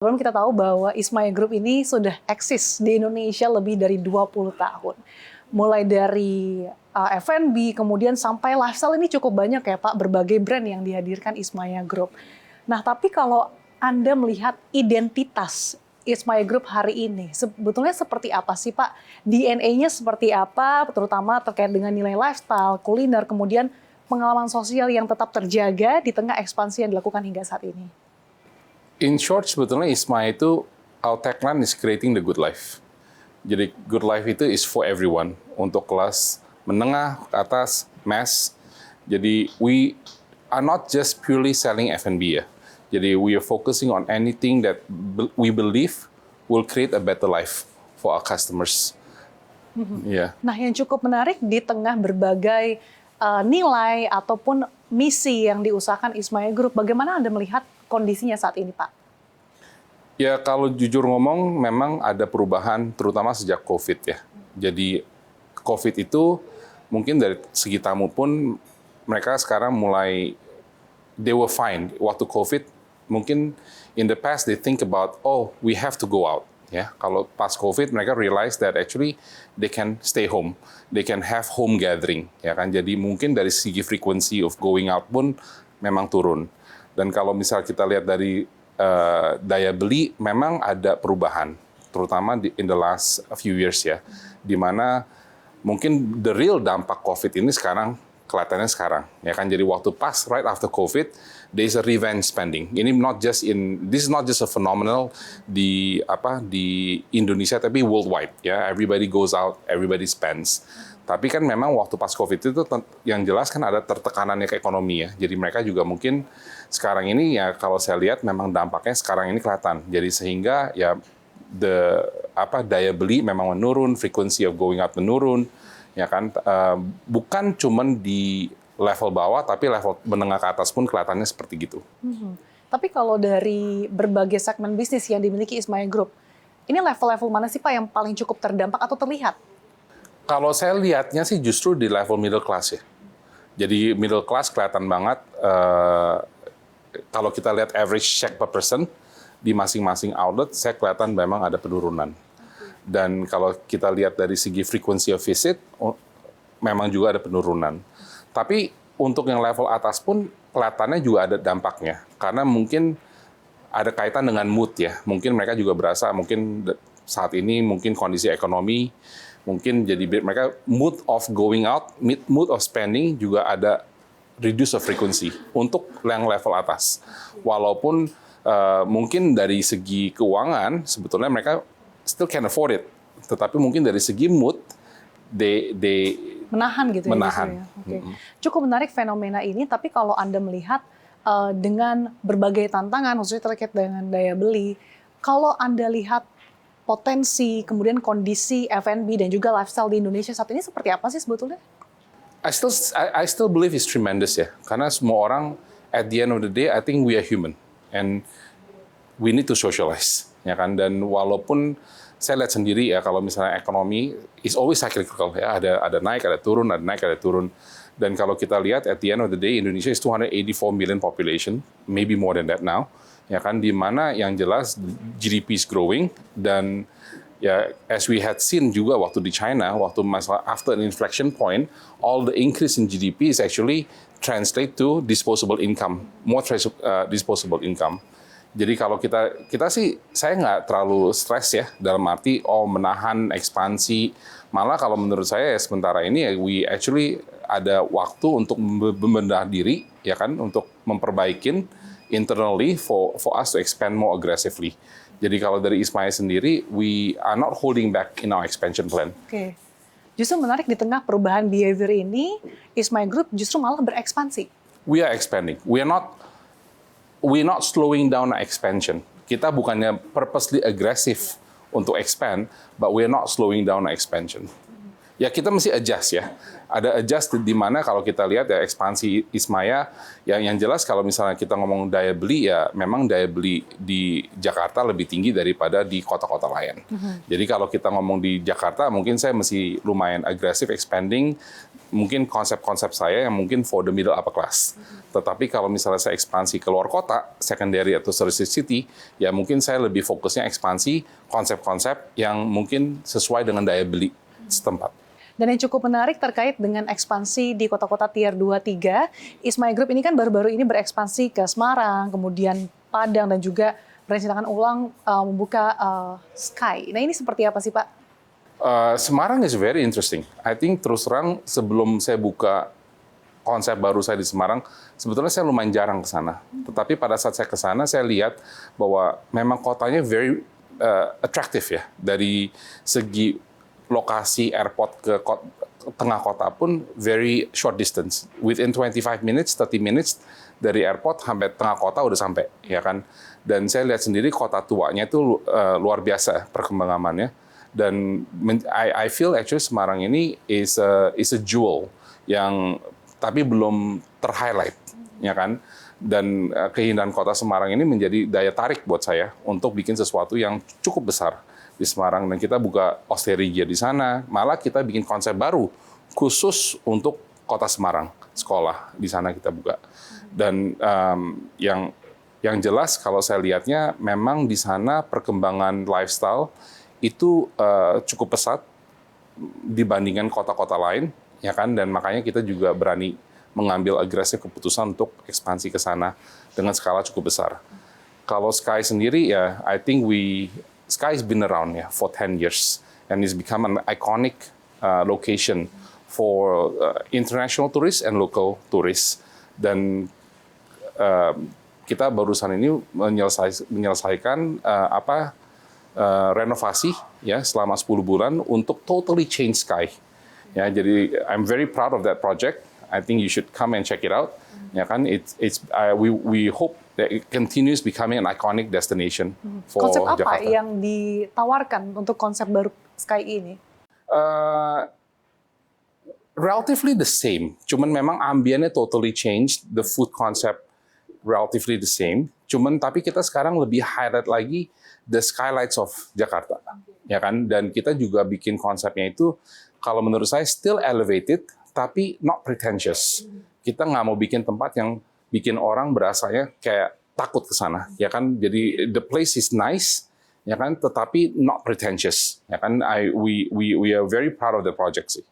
Belum kita tahu bahwa Ismaya Group ini sudah eksis di Indonesia lebih dari 20 tahun. Mulai dari F&B, kemudian sampai lifestyle ini cukup banyak ya Pak, berbagai brand yang dihadirkan Ismaya Group. Nah tapi kalau Anda melihat identitas Ismaya Group hari ini, sebetulnya seperti apa sih Pak? DNA-nya seperti apa, terutama terkait dengan nilai lifestyle, kuliner, kemudian pengalaman sosial yang tetap terjaga di tengah ekspansi yang dilakukan hingga saat ini? In short, sebetulnya Ismaya itu, our tagline is creating the good life. Jadi good life itu is for everyone, untuk kelas menengah, ke atas, mass. Jadi we are not just purely selling F&B ya. Jadi we are focusing on anything that we believe will create a better life for our customers. Yeah. Nah yang cukup menarik di tengah berbagai nilai ataupun misi yang diusahakan Ismaya Group, bagaimana Anda melihat kondisinya saat ini, Pak? Ya, kalau jujur ngomong, memang ada perubahan, terutama sejak COVID ya. Jadi, COVID itu mungkin dari segi tamu pun, mereka sekarang mulai, they were fine. Waktu COVID, mungkin in the past they think about, oh, we have to go out. Ya, kalau pas COVID, mereka realize that actually they can stay home, they can have home gathering, ya kan. Jadi mungkin dari segi frequency of going out pun memang turun. Dan kalau misal kita lihat dari daya beli, memang ada perubahan, terutama in the last few years ya, di mana mungkin the real dampak COVID ini sekarang kelihatannya sekarang, ya kan. Jadi waktu pas right after COVID, there is a revenge spending. Ini this is not just a phenomenal di Indonesia, tapi worldwide ya. Everybody goes out, everybody spends. Tapi kan memang waktu pas COVID itu yang jelas kan ada tertekanannya ke ekonomi ya. Jadi mereka juga mungkin sekarang ini ya kalau saya lihat memang dampaknya sekarang ini kelihatan. Jadi sehingga ya daya beli memang menurun, frequency of going out menurun, ya kan. Bukan cuman di level bawah, tapi level menengah ke atas pun kelihatannya seperti gitu. Tapi kalau dari berbagai segmen bisnis yang dimiliki Ismaya Group, ini level-level mana sih Pak yang paling cukup terdampak atau terlihat? Kalau saya lihatnya sih justru di level middle class ya. Jadi middle class kelihatan banget, kalau kita lihat average check per person di masing-masing outlet, saya kelihatan memang ada penurunan. Dan kalau kita lihat dari segi frequency of visit, memang juga ada penurunan. Tapi untuk yang level atas pun kelihatannya juga ada dampaknya. Karena mungkin ada kaitan dengan mood ya. Mungkin mereka juga berasa mungkin saat ini mungkin kondisi ekonomi, mungkin jadi mereka mood of going out, mood of spending juga ada reduce of frequency untuk yang level atas. Walaupun mungkin dari segi keuangan sebetulnya mereka still can afford it, tetapi mungkin dari segi mood they menahan gitu ya. Menahan. Ya? Okay. Cukup menarik fenomena ini, tapi kalau Anda melihat dengan berbagai tantangan, khususnya terkait dengan daya beli, kalau Anda lihat potensi, kemudian kondisi F&B dan juga lifestyle di Indonesia saat ini seperti apa sih sebetulnya? I still believe it's tremendous ya, karena semua orang at the end of the day, I think we are human and we need to socialize, ya kan. Dan walaupun saya lihat sendiri ya, kalau misalnya ekonomi is always cyclical ya, ada naik, ada turun, ada naik, ada turun. Dan kalau kita lihat at the end of the day, Indonesia is 284 million population, maybe more than that now. Ya kan, di mana yang jelas GDP is growing, dan ya as we had seen juga waktu di China, waktu masalah after an inflection point, all the increase in GDP is actually translate to disposable income, more disposable income. Jadi kalau kita sih, saya nggak terlalu stres ya, dalam arti menahan ekspansi. Malah kalau menurut saya sementara ini we actually ada waktu untuk membenahi diri, ya kan, untuk memperbaikin internally for us to expand more aggressively. Jadi kalau dari Ismaya sendiri, we are not holding back in our expansion plan. Oke. Justru menarik di tengah perubahan behavior ini, Ismaya Group justru malah berekspansi. We are expanding. We're not slowing down our expansion. Kita bukannya purposely aggressive untuk expand, but we're not slowing down our expansion. Ya kita mesti adjust ya. Ada adjust di mana kalau kita lihat ya ekspansi Ismaya, yang jelas kalau misalnya kita ngomong daya beli ya memang daya beli di Jakarta lebih tinggi daripada di kota-kota lain. Jadi kalau kita ngomong di Jakarta mungkin saya mesti lumayan agresif expanding mungkin konsep-konsep saya yang mungkin for the middle upper class. Tetapi kalau misalnya saya ekspansi ke luar kota, secondary atau tertiary city, ya mungkin saya lebih fokusnya ekspansi konsep-konsep yang mungkin sesuai dengan daya beli setempat. Dan yang cukup menarik terkait dengan ekspansi di kota-kota tier 2-3, Ismaya Group ini kan baru-baru ini berekspansi ke Semarang, kemudian Padang, dan juga berencanakan ulang membuka Sky. Nah ini seperti apa sih Pak? Semarang is very interesting. I think terus terang sebelum saya buka konsep baru saya di Semarang, sebetulnya saya lumayan jarang ke sana. Tetapi pada saat saya ke sana, saya lihat bahwa memang kotanya very attractive ya. Dari segi lokasi airport ke tengah kota pun very short distance. Within 25 minutes, 30 minutes dari airport sampai tengah kota udah sampai, ya kan. Dan saya lihat sendiri kota tuanya itu luar biasa perkembangannya. Dan I feel actually Semarang ini is a jewel yang tapi belum ter-highlight, ya kan. Dan keindahan kota Semarang ini menjadi daya tarik buat saya untuk bikin sesuatu yang cukup besar di Semarang, dan kita buka Osteria di sana, malah kita bikin konsep baru khusus untuk kota Semarang, sekolah di sana kita buka. Dan yang jelas kalau saya lihatnya memang di sana perkembangan lifestyle itu cukup pesat dibandingkan kota-kota lain, ya kan, dan makanya kita juga berani mengambil agresif keputusan untuk ekspansi ke sana dengan skala cukup besar. Kalau Sky sendiri ya, I think Sky has been around for 10 years and it's become an iconic location for international tourists and local tourists. Dan kita barusan ini menyelesaikan renovasi ya selama 10 bulan untuk totally change Sky. Ya, jadi I'm very proud of that project. I think you should come and check it out. Ya kan, we hope that it continues becoming an iconic destination for Konsep apa Jakarta. yang ditawarkan untuk konsep baru Sky ini? Relatively the same, cuman memang ambiennya totally changed, the food concept relatively the same, cuman tapi kita sekarang lebih highlight lagi the skylights of Jakarta, ya kan, dan kita juga bikin konsepnya itu kalau menurut saya still elevated, tapi not pretentious. Kita nggak mau bikin tempat yang bikin orang berasanya kayak takut ke sana, ya kan. Jadi the place is nice, ya kan, tetapi not pretentious, ya kan. We are very proud of the project sih.